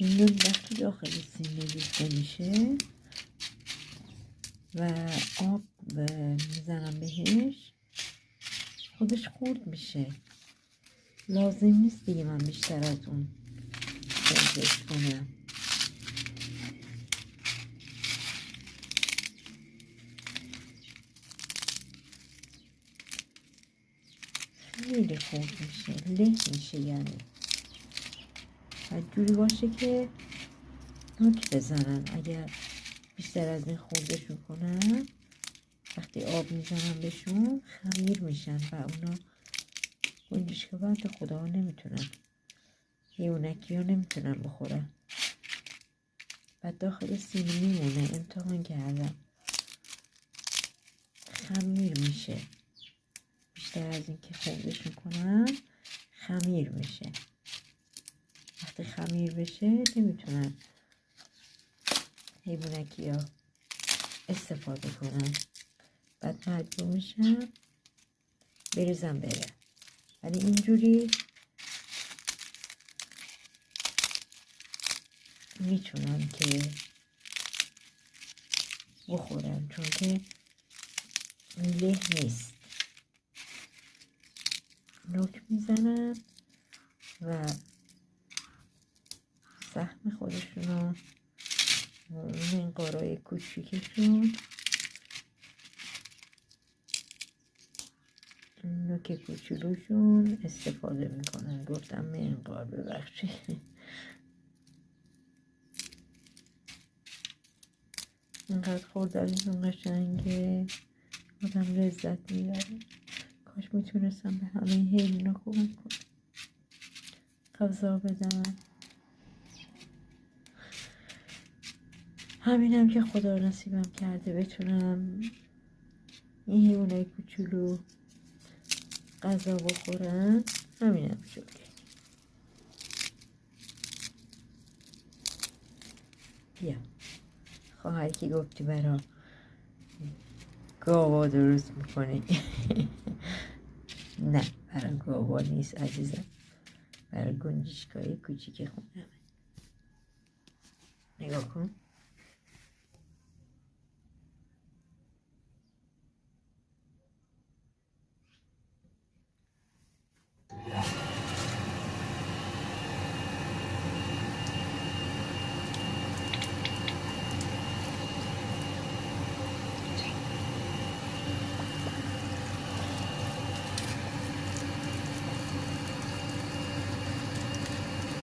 این نون وقتی داخل سینه ریخته میشه و آب میزنم بهش خودش خورد میشه. لازم نیست دیگه من بیشتر از اون خوردش کنم. خیلی خورد میشه، له میشه. یعنی باید جوری باشه که نوک بزنن. اگر بیشتر از این خوردشون کنم وقتی آب میزنم بهشون خمیر میشن و اونا گنجش که بعد خدا ها نمیتونن، حیونکی ها نمیتونن بخورن. بعد داخل سینه میمونه. امتحان کردم خمیر میشه. بیشتر از این که خوردشون کنم خمیر میشه. وقتی خمیر بشه نمیتونن حیوانکی ها استفاده کنن. بعد مجبور میشم بریزم بره. ولی اینجوری میتونن که بخورن چون که له نیست. نوک میزنن و سهم خودشونو این قارای کوچیکشون نوک کوچولوشون استفاده میکنن. گفتم منقار ببخشید. اینقدر خوردنشون قشنگه، آدم لذت میبره. کاش میتونستم به همه حیونا کمک کنم، غذا بدم. همینم که خدا نصیبم کرده بتونم این حیوانای کوچولو غذا بخورن. همینم شد. بیا خواهر که گفتی برا گاوا درست میکنی. نه برا گاوا نیست عزیزم، برا گنجشکای کوچیک خونمه. نگاه کن.